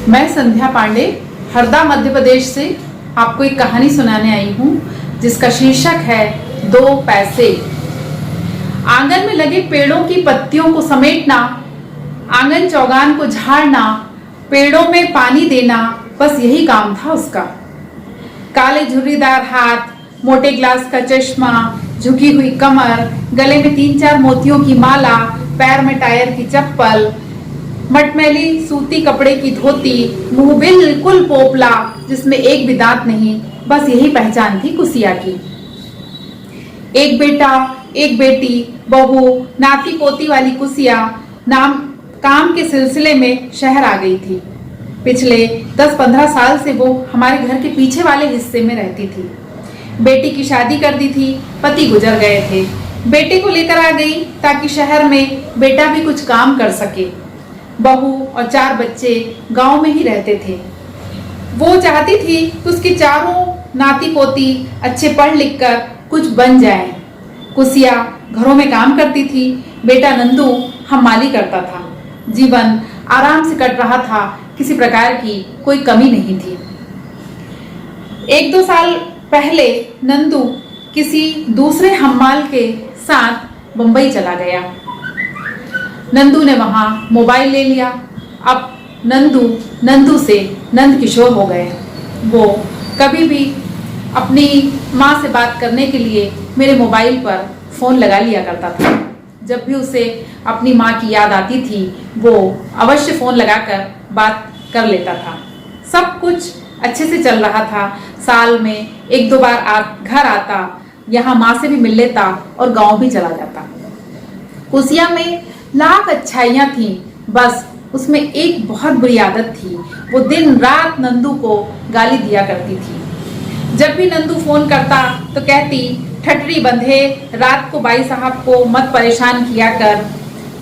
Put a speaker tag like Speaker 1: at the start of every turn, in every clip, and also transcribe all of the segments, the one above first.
Speaker 1: मैं संध्या पांडे हरदा मध्य प्रदेश से आपको एक कहानी सुनाने आई हूँ जिसका शीर्षक है दो पैसे। आंगन में लगे पेड़ों की पत्तियों को समेटना, आंगन चौगान को झाड़ना, पेड़ों में पानी देना, बस यही काम था उसका। काले झुर्रीदार हाथ, मोटे ग्लास का चश्मा, झुकी हुई कमर, गले में 3-4 मोतियों की माला, पैर में टायर की चप्पल, मटमैली सूती कपड़े की धोती, मुंह बिल्कुल पोपला जिसमें एक भी दांत नहीं, बस यही पहचान थी कुसिया की। एक बेटा, एक बेटी, बहू, नाती पोती वाली कुसिया काम के सिलसिले में शहर आ गई थी। पिछले 10-15 साल से वो हमारे घर के पीछे वाले हिस्से में रहती थी। बेटी की शादी कर दी थी, पति गुजर गए थे। बेटे को लेकर आ गई ताकि शहर में बेटा भी कुछ काम कर सके। बहू और 4 बच्चे गांव में ही रहते थे। वो चाहती थी कि उसके चारों नाती पोती अच्छे पढ़ लिख कर कुछ बन जाएं। कुसिया घरों में काम करती थी, बेटा नंदू हमाली करता था। जीवन आराम से कट रहा था, किसी प्रकार की कोई कमी नहीं थी। 1-2 साल पहले नंदू किसी दूसरे हम्माल के साथ मुंबई चला गया। नंदू ने वहां मोबाइल ले लिया। अब नंदू से नंद किशोर हो गए। वो कभी भी अपनी माँ से बात करने के लिए मेरे मोबाइल पर फ़ोन लगा लिया करता था। जब भी उसे अपनी माँ की याद आती थी वो अवश्य फ़ोन लगाकर बात कर लेता था। सब कुछ अच्छे से चल रहा था। साल में 1-2 बार घर आता, यहाँ माँ से भी मिल लेता और गाँव भी चला जाता। कुसिया में लाख अच्छाइयाँ थीं, बस उसमें एक बहुत बुरी आदत थी। वो दिन रात नंदू को गाली दिया करती थी। जब भी नंदू फोन करता तो कहती, ठटरी बंधे, रात को बाई साहब को मत परेशान किया कर,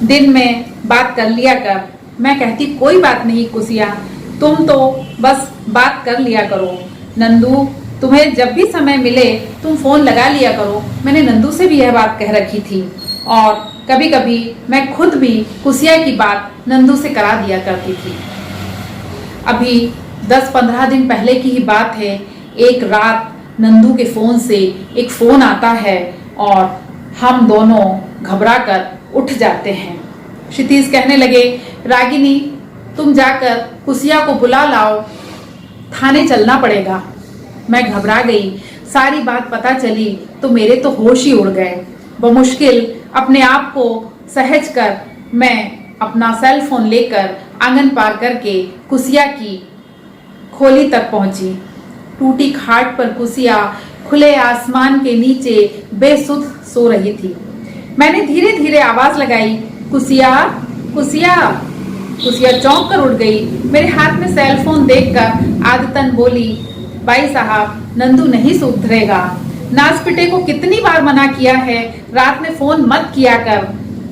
Speaker 1: दिन में बात कर लिया कर। मैं कहती, कोई बात नहीं कुसिया, तुम तो बस बात कर लिया करो। नंदू, तुम्हें जब भी समय मिले तुम फोन लगा लिया करो। मैंने नंदू से भी यह बात कह रखी थी और कभी कभी मैं खुद भी कुसिया की बात नंदू से करा दिया करती थी। अभी 10-15 दिन पहले की ही बात है। एक रात नंदू के फ़ोन से एक फ़ोन आता है और हम दोनों घबरा कर उठ जाते हैं। क्षितिज कहने लगे, रागिनी तुम जाकर कुसिया को बुला लाओ, थाने चलना पड़ेगा। मैं घबरा गई। सारी बात पता चली तो मेरे तो होश ही उड़ गए। बमुश्किल अपने आप को सहज कर मैं अपना सेल फोन लेकर आंगन पार करके कुसिया की खोली तक पहुंची। टूटी खाट पर कुसिया खुले आसमान के नीचे बेसुध सो रही थी। मैंने धीरे धीरे आवाज लगाई, कुसिया कुसिया। कुसिया चौंक कर उठ गई। मेरे हाथ में सेल फोन देखकर आदतन बोली, भाई साहब नंदू नहीं सुधरेगा। नासपिटे को कितनी बार मना किया है, रात में फोन मत किया कर,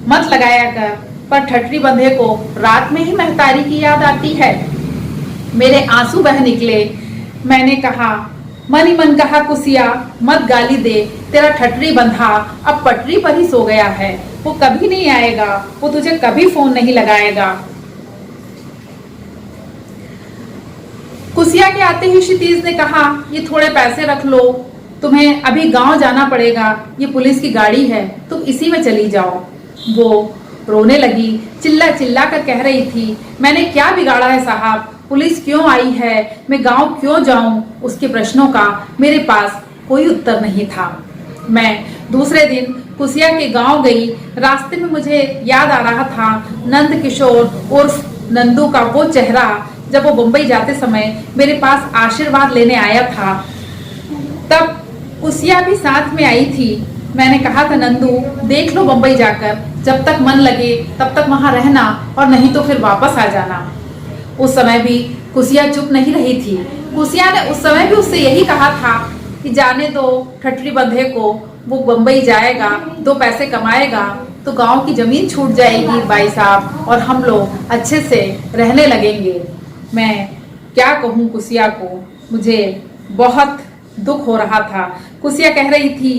Speaker 1: मत लगाया कर, पर ठटरी बंधे को रात में ही महतारी की याद आती है। मेरे आंसू बह निकले। मैंने कहा, मन ही मन कहा, कुसिया मत गाली दे, तेरा ठटरी बंधा अब पटरी पर ही सो गया है, वो कभी नहीं आएगा, वो तुझे कभी फोन नहीं लगाएगा। कुसिया के आते ही क्षितिज ने कहा, ये थोड़े पैसे रख लो, तुम्हें अभी गांव जाना पड़ेगा, ये पुलिस की गाड़ी है, तुम इसी में चली जाओ। वो रोने लगी, चिल्ला चिल्ला कर कह रही थी, मैंने क्या बिगाड़ा है साहब, पुलिस क्यों आई है, मैं गांव क्यों जाऊं। उसके प्रश्नों का मेरे पास कोई उत्तर नहीं था। मैं दूसरे दिन कुसिया के गांव गई। रास्ते में मुझे याद आ रहा था नंद किशोर उर्फ नंदू का वो चेहरा जब वो मुंबई जाते समय मेरे पास आशीर्वाद लेने आया था। तब कुसिया भी साथ में आई थी। मैंने कहा था, नंदू देख लो मुंबई जाकर, जब तक मन लगे तब तक वहां रहना और नहीं तो फिर वापस आ जाना। उस समय भी कुसिया चुप नहीं रही थी। कुसिया ने उस समय भी उससे यही कहा था कि जाने दो ठटरी बंधे को, वो मुंबई जाएगा, 2 पैसे कमाएगा तो गांव की जमीन छूट जाएगी भाई साहब और हम लोग अच्छे से रहने लगेंगे। मैं क्या कहूँ कुसिया को, मुझे बहुत दुख हो रहा था। कुसिया कह रही थी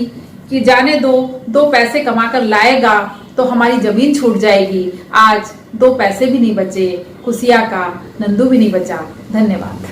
Speaker 1: कि जाने दो, 2 पैसे कमाकर लाएगा तो हमारी जमीन छूट जाएगी। आज 2 पैसे भी नहीं बचे, कुसिया का नंदू भी नहीं बचा। धन्यवाद।